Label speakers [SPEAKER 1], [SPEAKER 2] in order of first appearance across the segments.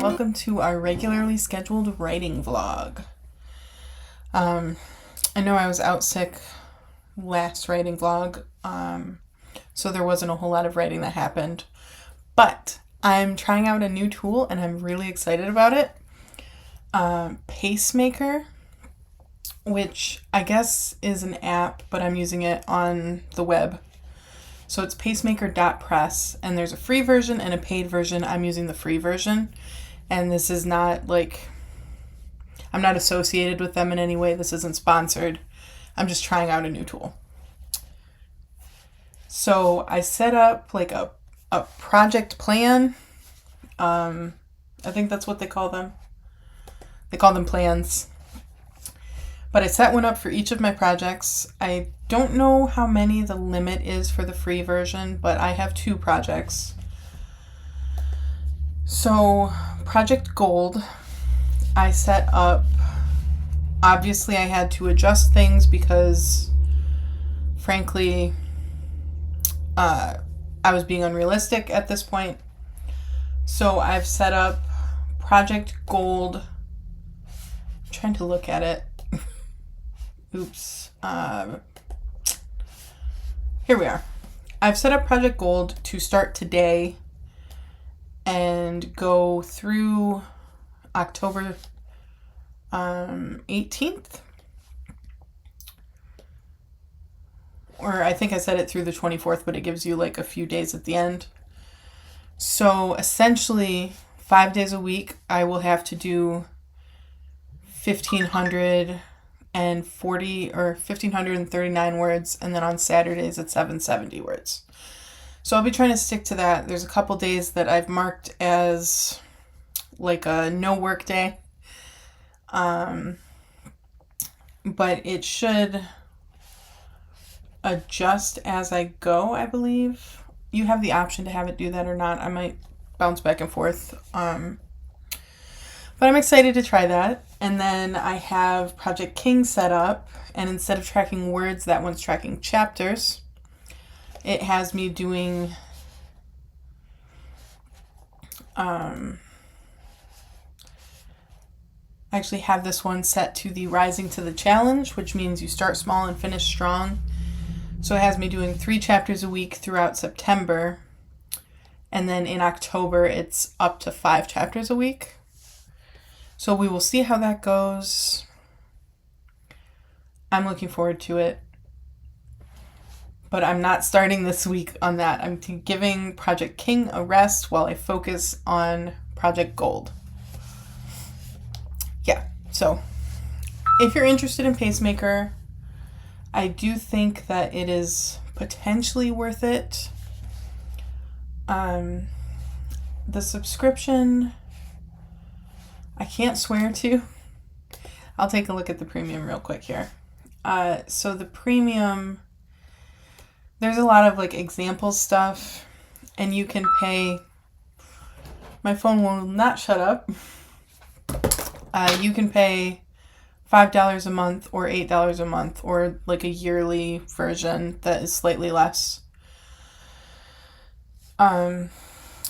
[SPEAKER 1] welcome to our regularly scheduled writing vlog. I know I was out sick last writing vlog, so there wasn't a whole lot of writing that happened, but I'm trying out a new tool and I'm really excited about it. Pacemaker, which I guess is an app, but I'm using it on the web. So it's pacemaker.press, and there's a free version and a paid version. I'm using the free version, and this is not like, I'm not associated with them in any way. This isn't sponsored. I'm just trying out a new tool. So I set up like a project plan. I think that's what they call them. They call them plans. But I set one up for each of my projects. I don't know how many the limit is for the free version, but I have 2 projects. So, Project Gold, I set up, obviously I had to adjust things because, frankly, I was being unrealistic at this point. So I've set up Project Gold. I'm trying to look at it. Oops. Here we are. I've set up Project Gold to start today and go through October 18th. Or I think I set it through the 24th, but it gives you like a few days at the end. So essentially, 5 days a week, I will have to do 1,540 or 1,539 words, and then on Saturdays it's 770 words. So I'll be trying to stick to that. There's a couple days that I've marked as like a no work day, but it should adjust as I go, I believe. You have the option to have it do that or not. I might bounce back and forth. But I'm excited to try that. And then I have Project King set up, and instead of tracking words, that one's tracking chapters. It has me doing I actually have this one set to the Rising to the Challenge, which means you start small and finish strong. So it has me doing 3 chapters a week throughout September, and then in October it's up to 5 chapters a week. So we will see how that goes. I'm looking forward to it. But I'm not starting this week on that. I'm giving Project King a rest while I focus on Project Gold. Yeah, so if you're interested in Pacemaker, I do think that it is potentially worth it. The subscription, I can't swear to. I'll take a look at the premium real quick here. So the premium, there's a lot of like example stuff, and you can pay, my phone will not shut up. You can pay $5 a month or $8 a month, or like a yearly version that is slightly less. And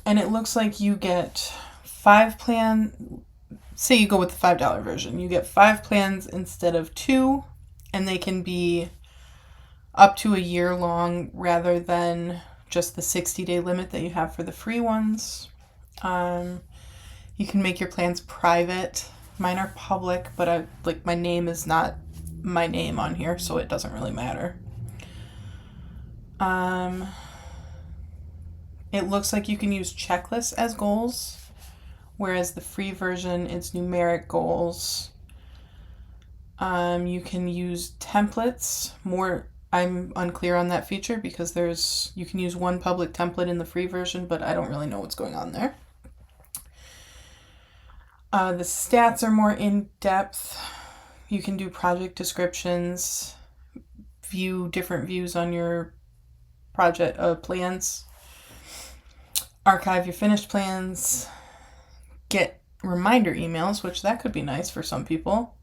[SPEAKER 1] it looks like you get 5 plan. Say you go with the $5 version, you get 5 plans instead of 2, and they can be up to a year long rather than just the 60-day limit that you have for the free ones. You can make your plans private. Mine are public, but my name is not my name on here, so it doesn't really matter. It looks like you can use checklists as goals, whereas the free version, it's numeric goals. You can use templates. I'm unclear on that feature because you can use one public template in the free version, but I don't really know what's going on there. The stats are more in-depth. You can do project descriptions, view different views on your project plans, archive your finished plans, get reminder emails, which that could be nice for some people.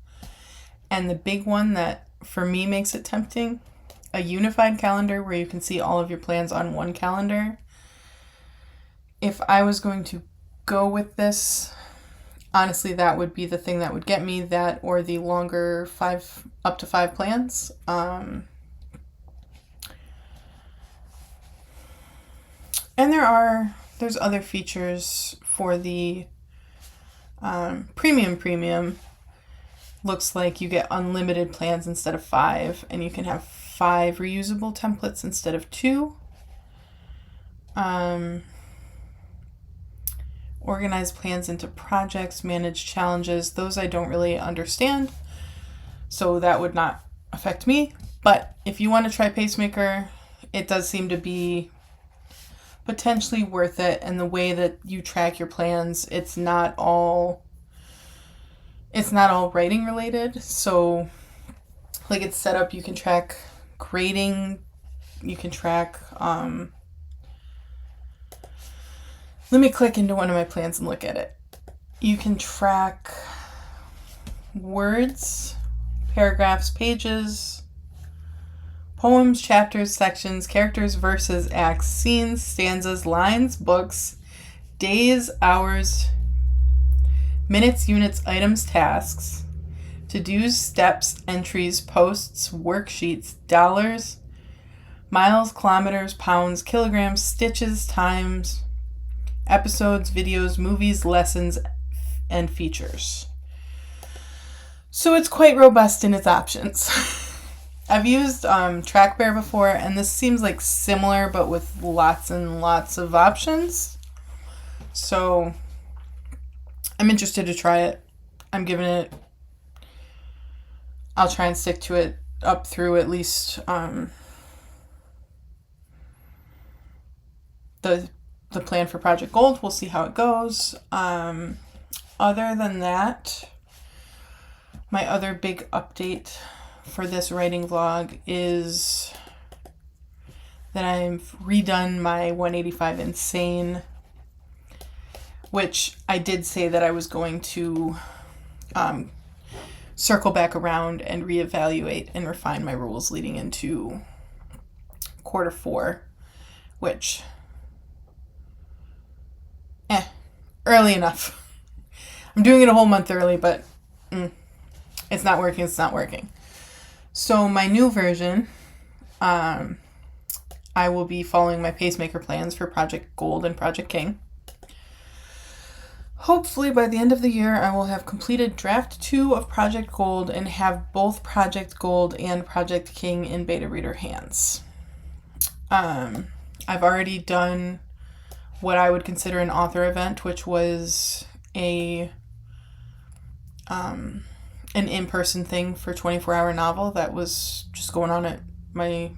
[SPEAKER 1] And the big one that for me makes it tempting, a unified calendar where you can see all of your plans on one calendar. If I was going to go with this, honestly, that would be the thing that would get me, that or the longer up to 5 plans. And there's other features for the premium. Looks like you get unlimited plans instead of 5, and you can have 5 reusable templates instead of 2. Organize plans into projects, manage challenges. Those I don't really understand, so that would not affect me. But if you want to try Pacemaker, it does seem to be potentially worth it. And the way that you track your plans, it's not all writing related. So like, it's set up, you can track grading, you can track let me click into one of my plans and look at it. You can track words, paragraphs, pages, poems, chapters, sections, characters, verses, acts, scenes, stanzas, lines, books, days, hours, minutes, units, items, tasks, to-dos, steps, entries, posts, worksheets, dollars, miles, kilometers, pounds, kilograms, stitches, times, episodes, videos, movies, lessons, and features. So it's quite robust in its options. I've used TrackBear before, and this seems like similar, but with lots and lots of options. So I'm interested to try it. I'll try and stick to it up through at least the plan for Project Gold. We'll see how it goes. Other than that, my other big update for this writing vlog is that I've redone my 185 Insane, which I did say that I was going to circle back around and reevaluate and refine my rules leading into Q4, which early enough. I'm doing it a whole month early, but it's not working. So my new version, I will be following my Pacemaker plans for Project Gold and Project King. Hopefully by the end of the year, I will have completed draft 2 of Project Gold and have both Project Gold and Project King in beta reader hands. I've already done what I would consider an author event, which was an in-person thing for 24-hour novel that was just going on at my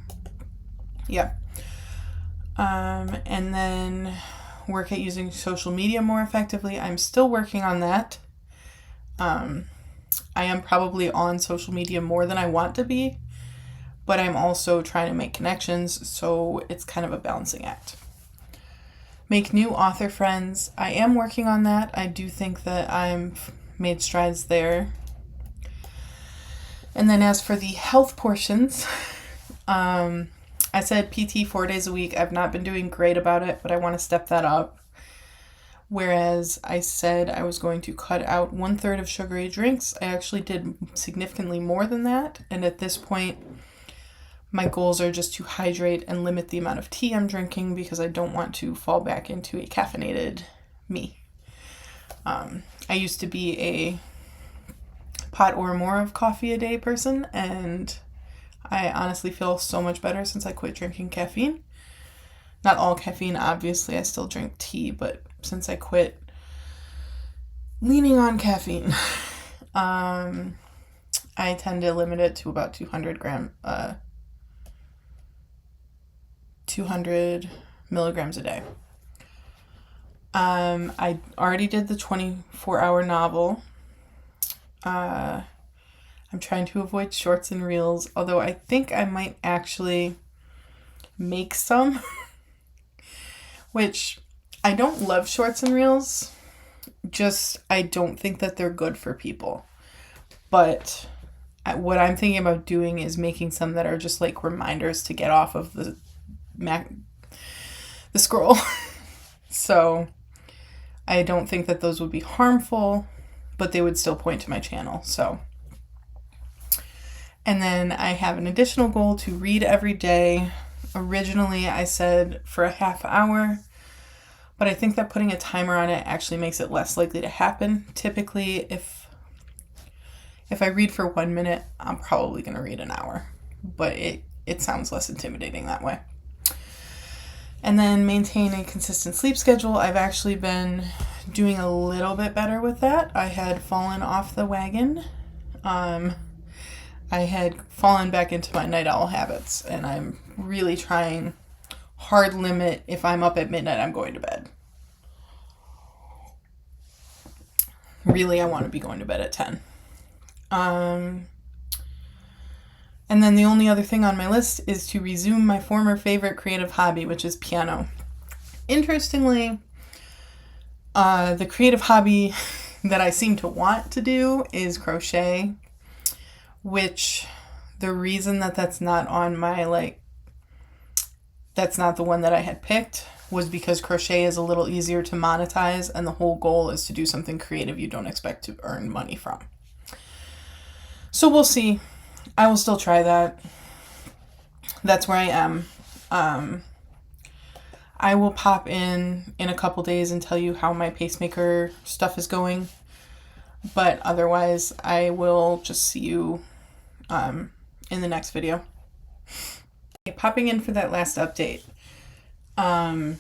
[SPEAKER 1] and then work at using social media more effectively. I'm still working on that. I am probably on social media more than I want to be, but I'm also trying to make connections, so it's kind of a balancing act. Make new author friends. I am working on that. I do think that I've made strides there. And then as for the health portions, I said PT 4 days a week. I've not been doing great about it, but I want to step that up. Whereas I said I was going to cut out 1/3 of sugary drinks, I actually did significantly more than that. And at this point, my goals are just to hydrate and limit the amount of tea I'm drinking because I don't want to fall back into a caffeinated me. I used to be a pot or more of coffee a day person, and I honestly feel so much better since I quit drinking caffeine. Not all caffeine, obviously. I still drink tea, but since I quit leaning on caffeine, I tend to limit it to about 200 milligrams a day. I already did the 24-hour novel. I'm trying to avoid shorts and reels, although I think I might actually make some, which I don't love shorts and reels, just I don't think that they're good for people. But what I'm thinking about doing is making some that are just like reminders to get off of the scroll. So I don't think that those would be harmful. but they would still point to my channel. So, and then I have an additional goal to read every day. Originally, I said for a half hour, but I think that putting a timer on it actually makes it less likely to happen. Typically, if I read for 1 minute, I'm probably going to read an hour, but it sounds less intimidating that way. And then maintain a consistent sleep schedule. I've actually been doing a little bit better with that. I had fallen off the wagon. I had fallen back into my night owl habits, and I'm really trying hard limit. If I'm up at midnight, I'm going to bed. Really, I want to be going to bed at 10. And then the only other thing on my list is to resume my former favorite creative hobby, which is piano. Interestingly, the creative hobby that I seem to want to do is crochet, which the reason that that's not on my, that's not the one that I had picked was because crochet is a little easier to monetize, and the whole goal is to do something creative you don't expect to earn money from. So we'll see. I will still try that. That's where I am. I will pop in a couple days and tell you how my Pacemaker stuff is going. But otherwise, I will just see you in the next video. Okay, popping in for that last update. I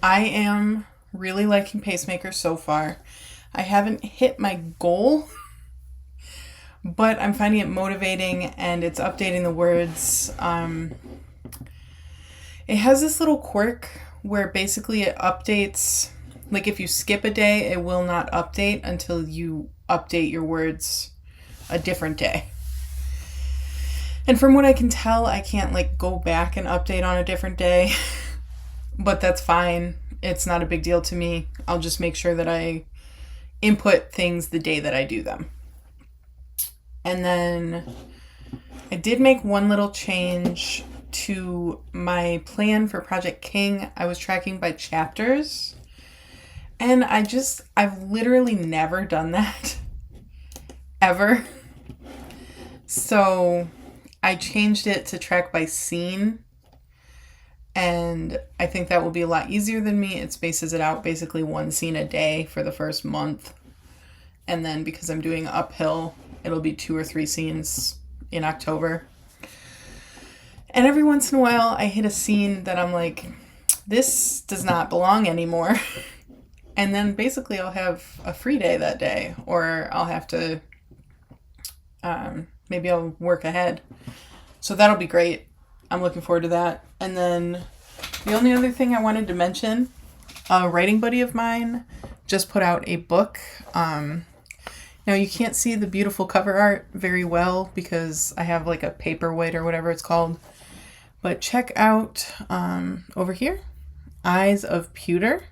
[SPEAKER 1] am really liking Pacemaker so far. I haven't hit my goal, but I'm finding it motivating, and it's updating the words. It has this little quirk where basically it updates, like if you skip a day, it will not update until you update your words a different day. And from what I can tell, I can't go back and update on a different day, but that's fine. It's not a big deal to me. I'll just make sure that I input things the day that I do them. And then I did make one little change to my plan for Project King. I was tracking by chapters, and I've literally never done that ever. So I changed it to track by scene, and I think that will be a lot easier than me. It spaces it out basically one scene a day for the first month. And then because I'm doing uphill, it'll be 2 or 3 scenes in October. And every once in a while, I hit a scene that I'm like, this does not belong anymore. And then basically I'll have a free day that day, or I'll have to, maybe I'll work ahead. So that'll be great. I'm looking forward to that. And then the only other thing I wanted to mention, a writing buddy of mine just put out a book. Now you can't see the beautiful cover art very well because I have a paperweight or whatever it's called. But check out over here, Eyes of Pewter.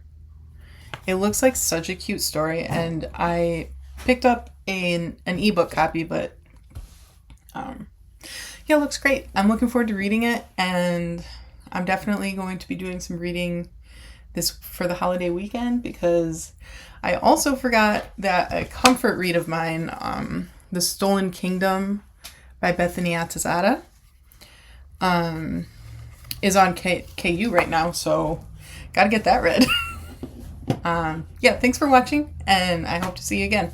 [SPEAKER 1] It looks like such a cute story, and I picked up an ebook copy, but yeah, it looks great. I'm looking forward to reading it, and I'm definitely going to be doing some reading this for the holiday weekend, because I also forgot that a comfort read of mine, The Stolen Kingdom by Bethany Atazada, is on KU right now, so gotta get that read. Yeah, thanks for watching, and I hope to see you again.